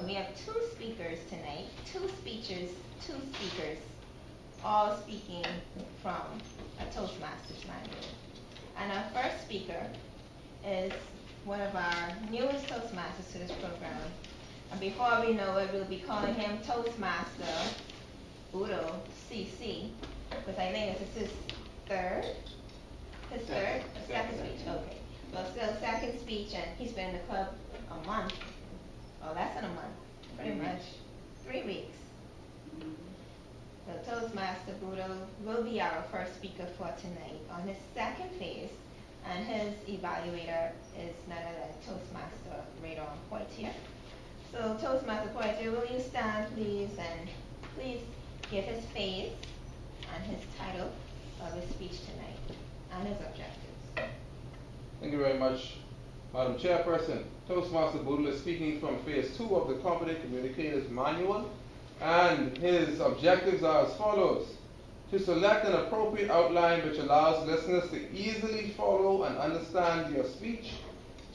We have two speakers tonight, two speakers, all speaking from a Toastmasters manual. And our first speaker is one of our newest Toastmasters to this program. And before we know it, we'll be calling him Toastmaster Udo CC, because I think this is his second speech. Okay. Well, still second speech, and he's been in the club a month. Well, less than a month, pretty much 3 weeks. So Toastmaster Budo will be our first speaker for tonight on his second phase, and his evaluator is none other than Toastmaster Radon Poitier. So Toastmaster Poitier, will you stand please, and please give his phase and his title of his speech tonight and his objectives. Thank you very much, Madam Chairperson. Toastmaster Boodle is speaking from Phase 2 of the Competent Communicators Manual, and his objectives are as follows: to select an appropriate outline which allows listeners to easily follow and understand your speech,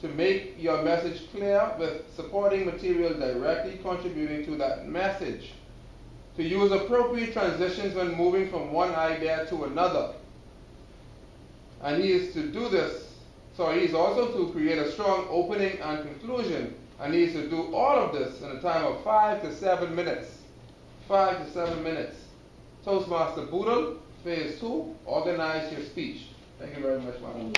to make your message clear with supporting material directly contributing to that message, to use appropriate transitions when moving from one idea to another. And he is to do this, he is also to create a strong opening and conclusion, and he is to do all of this in a time of 5 to 7 minutes. 5 to 7 minutes. Toastmaster Boodle, Phase 2, organize your speech. Thank you very much, Madam.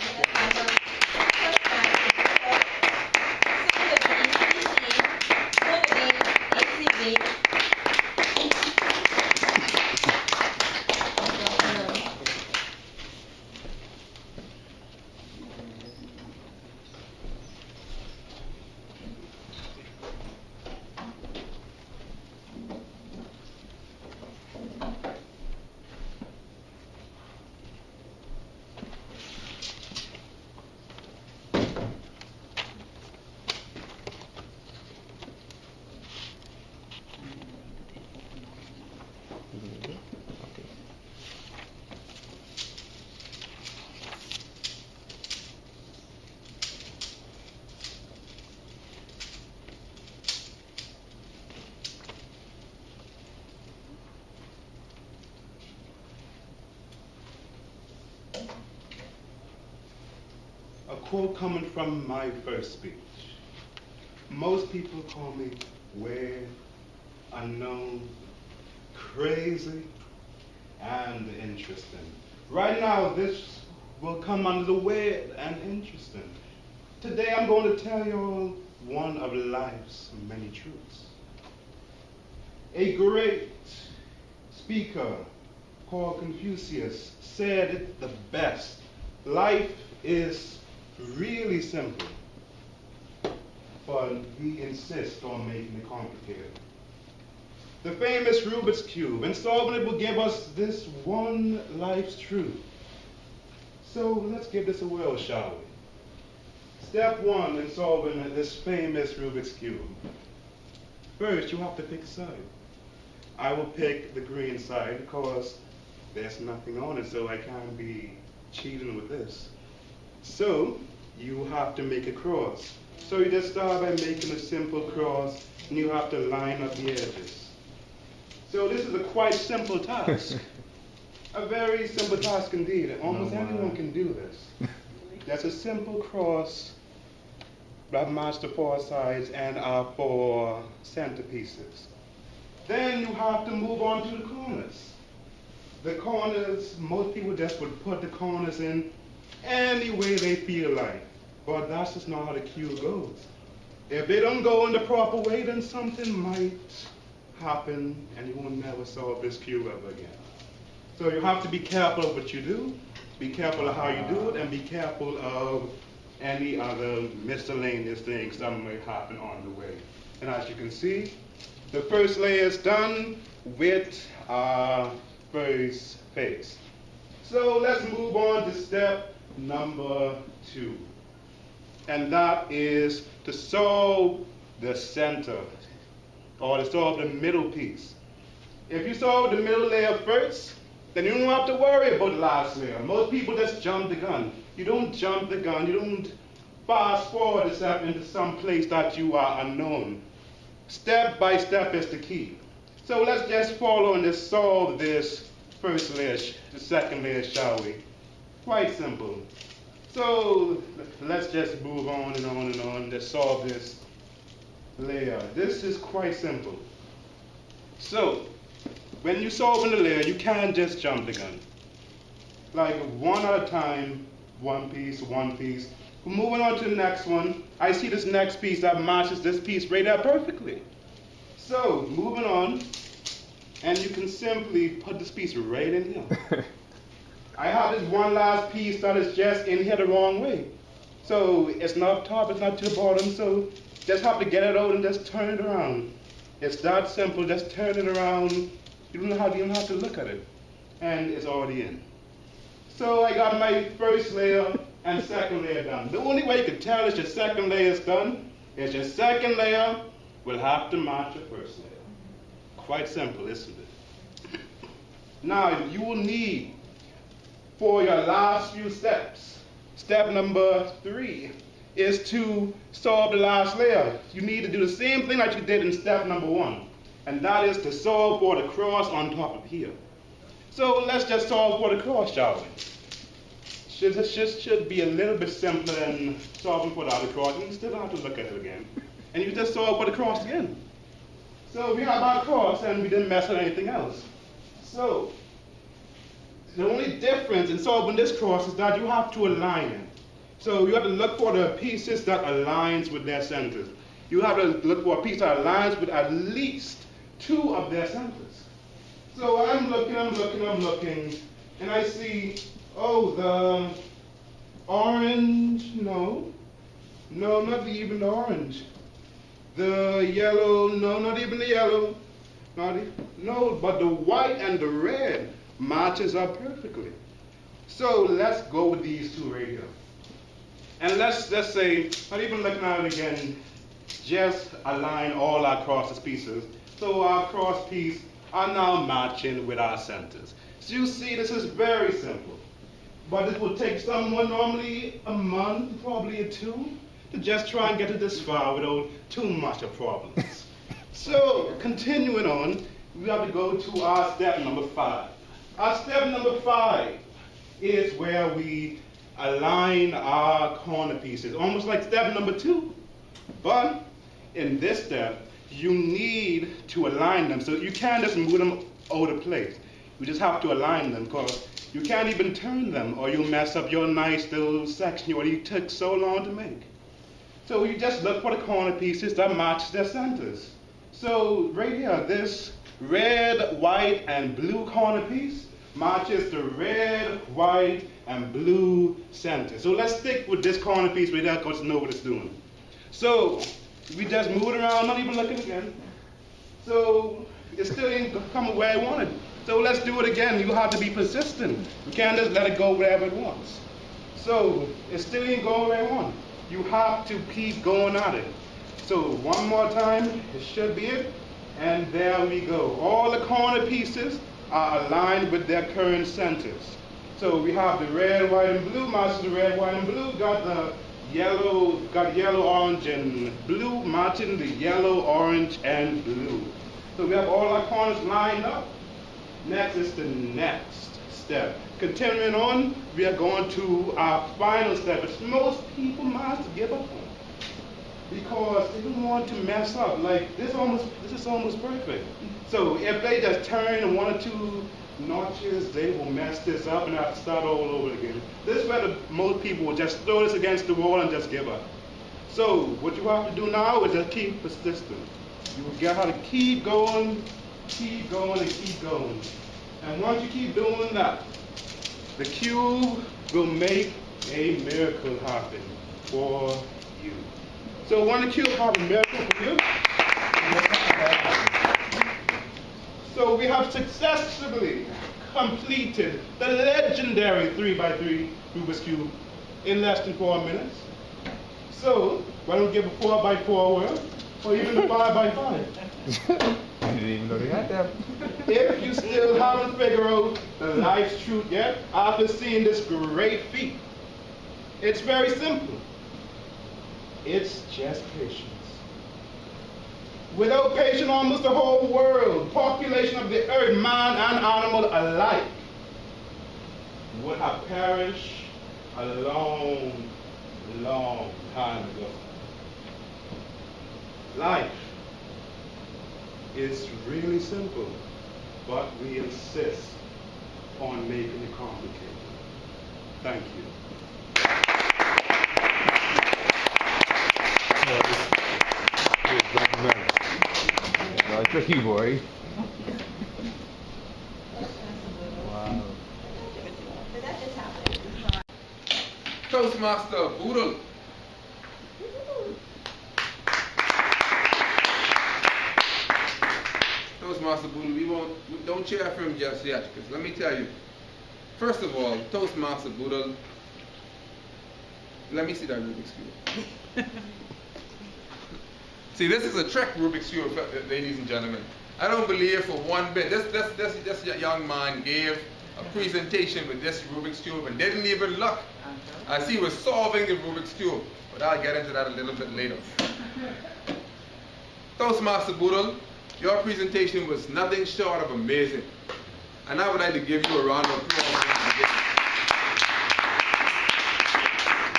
A quote coming from my first speech. Most people call me weird, unknown, crazy, and interesting. Right now, this will come under the weird and interesting. Today, I'm going to tell you all one of life's many truths. A great speaker called Confucius said it the best: life is really simple, but we insist on making it complicated. The famous Rubik's Cube, and solving it will give us this one life's truth. So let's give this a whirl, shall we? Step 1 in solving this famous Rubik's Cube. First, you have to pick a side. I will pick the green side because there's nothing on it, so I can't be cheating with this. So you have to make a cross. So you just start by making a simple cross, and you have to line up the edges. So this is a quite simple task. A very simple task indeed. Almost anyone can do this. That's a simple cross that match the 4 sides and our 4 centerpieces. Then you have to move on to the corners. The corners, most people just would put the corners in any way they feel like. But that's just not how the cube goes. If they don't go in the proper way, then something might happen and you will never solve this cube ever again. So you have to be careful of what you do, be careful of how you do it, and be careful of any other miscellaneous things that may happen on the way. And as you can see, the first layer is done with our first phase. So let's move on to step number 2. And that is to solve the center, or to solve the middle piece. If you solve the middle layer first, then you don't have to worry about the last layer. Most people just jump the gun. You don't jump the gun, you don't fast forward yourself into some place that you are unknown. Step by step is the key. So let's just follow and just solve this first layer, the second layer, shall we? Quite simple. So let's just move on and on and on to solve this layer. This is quite simple. So when you solve the layer, you can't just jump the gun. Like one at a time, one piece, one piece. We're moving on to the next one. I see this next piece that matches this piece right there perfectly. So moving on, and you can simply put this piece right in here. I have this one last piece that is just in here the wrong way. So it's not up top, it's not to the bottom, so just have to get it out and just turn it around. It's that simple, just turn it around. You don't have to look at it. And it's already in. So I got my first layer and second layer done. The only way you can tell is your second layer is done is your second layer will have to match your first layer. Quite simple, isn't it? Now you will need, for your last few steps, step number 3 is to solve the last layer. You need to do the same thing that you did in step number 1, and that is to solve for the cross on top of here. So let's just solve for the cross, shall we? This should be a little bit simpler than solving for the other cross. You still don't have to look at it again. And you just solve for the cross again. So we have our cross and we didn't mess with anything else. So the only difference in solving this cross is that you have to align it. So you have to look for the pieces that aligns with their centers. You have to look for a piece that aligns with at least 2 of their centers. So I'm looking, and I see, oh, the orange, no, not even the orange. The yellow, no, not even the yellow. No, but the white and the red matches up perfectly. So let's go with these 2 right here. And let's say, not even looking at it again, just align all our crosses pieces. So our cross piece are now matching with our centers. So you see, this is very simple. But it will take someone normally a month, probably 2, to just try and get it this far without too much of problems. So continuing on, we have to go to our step number 5. Our step number 5 is where we align our corner pieces, almost like step number 2. But in this step, you need to align them. So you can't just move them out of place. You just have to align them, because you can't even turn them or you'll mess up your nice little section you took so long to make. So you just look for the corner pieces that match their centers. So right here, this red, white, and blue corner piece matches the red, white, and blue center. So let's stick with this corner piece right there, because you know what it's doing. So we just move it around, not even looking again. So it still ain't coming where I wanted. So let's do it again. You have to be persistent. You can't just let it go wherever it wants. So it still ain't going where I want. You have to keep going at it. So one more time, it should be it. And there we go. All the corner pieces are aligned with their current centers. So we have the red, white, and blue matches the red, white, and blue. Got the yellow, orange, and blue matching the yellow, orange, and blue. So we have all our corners lined up. Next is the next step. Continuing on, we are going to our final step, which most people must give up on, because they don't want to mess up. Like this is almost perfect. So if they just turn 1 or 2 notches, they will mess this up and have to start all over again. This is where most people will just throw this against the wall and just give up. So what you have to do now is just keep persistent. You will have to keep going, and keep going. And once you keep doing that, the cube will make a miracle happen for you. So when the cube has a miracle for you, so we have successfully completed the legendary 3x3 Rubik's Cube in less than 4 minutes. So why don't we give a 4x4 word, or even a 5x5? I didn't even know they had that. If you still haven't figured out the life's truth yet, after seeing this great feat, it's very simple. It's just patience. Without patience, almost the whole world, population of the earth, man and animal alike, would have perished a long, long time ago. Life is really simple, but we insist on making it complicated. Thank you. Tricky boy. Wow. Did that just happen? Toastmaster Boodle. Toastmaster Boodle, we don't cheer for him just yet, because let me tell you, first of all, Toastmaster Boodle, let me see that Rubik's Cube. See, this is a trick Rubik's Cube, ladies and gentlemen. I don't believe for one bit. This young man gave a presentation with this Rubik's Cube and didn't even look as he was solving the Rubik's Cube. But I'll get into that a little bit later. Toastmaster Boodle, your presentation was nothing short of amazing. And I would like to give you a round of applause once again.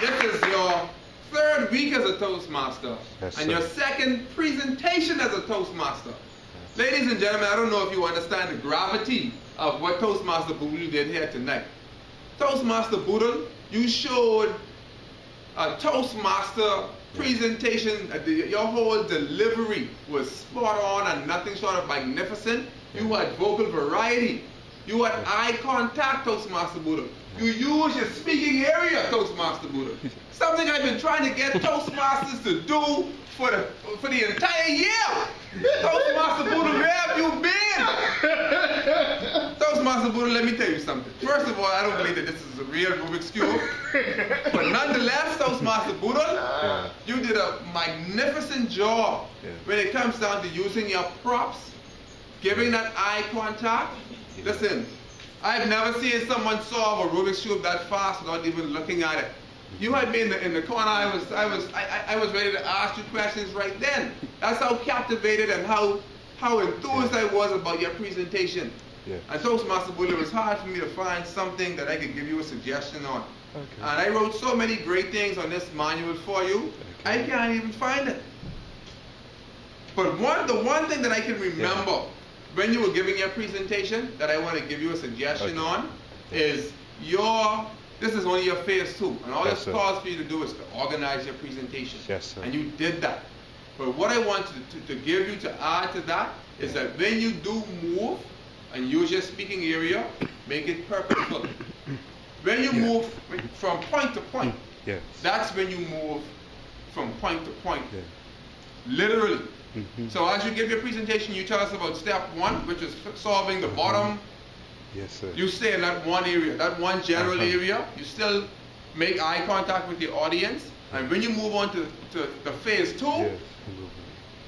This is your third week as a Toastmaster, yes, and your second presentation as a Toastmaster. Ladies and gentlemen, I don't know if you understand the gravity of what Toastmaster Boodle did here tonight. Toastmaster Boodle, you showed a Toastmaster presentation. Your whole delivery was spot on and nothing short of magnificent. You had vocal variety. You had eye contact, Toastmaster Boodle. You use your speaking area, Toastmaster Boodle. Something I've been trying to get Toastmasters to do for the entire year. Toastmaster Boodle, where have you been? Toastmaster Boodle, let me tell you something. First of all, I don't believe that this is a real Rubik's Cube. But nonetheless, Toastmaster Boodle, you did a magnificent job when it comes down to using your props, giving that eye contact. Listen, I've never seen someone solve a Rubik's Cube that fast without even looking at it. You had me in the corner. I was ready to ask you questions right then. That's how captivated and how enthused I was about your presentation. And Toastmaster Boodle, it was hard for me to find something that I could give you a suggestion on. And I wrote so many great things on this manual for you, I can't even find it. But the one thing that I can remember when you were giving your presentation that I want to give you a suggestion on is this is only your phase 2, and all this calls for you to do is to organize your presentation. And you did that. But what I want to give you to add to that is that when you do move and use your speaking area, make it purposeful. When you move from point to point, that's when you move from point to point. Literally. So as you give your presentation, you tell us about step 1, which is solving the bottom. You stay in that one area, that one general area. You still make eye contact with the audience. And when you move on to the phase 2,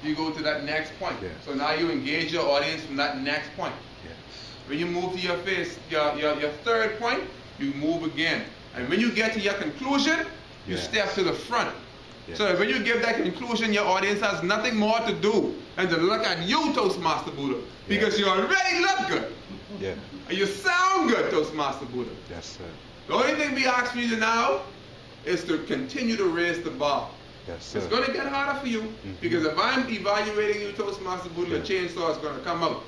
you go to that next point. So now you engage your audience from that next point. When you move to your third point, you move again. And when you get to your conclusion, you step to the front. So that when you give that conclusion, your audience has nothing more to do than to look at you, Toastmaster Boodle, because you already look good. And you sound good, Toastmaster Boodle. The only thing we ask for you now is to continue to raise the bar. It's going to get harder for you, because if I'm evaluating you, Toastmaster Boodle, the chainsaw is going to come out.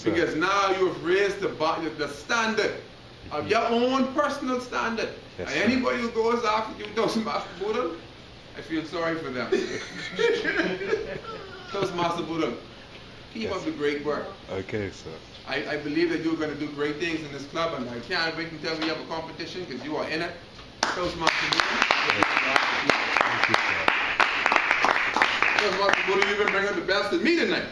Because now you have raised the standard of your own personal standard. And anybody who goes after you, Toastmaster Boodle, I feel sorry for them. Toastmaster Boodle, keep up the great work. I believe that you're going to do great things in this club, and I can't wait until we have a competition, because you are in it. Toastmaster Boodle. Toastmaster Boodle, you've been bringing the best of me tonight.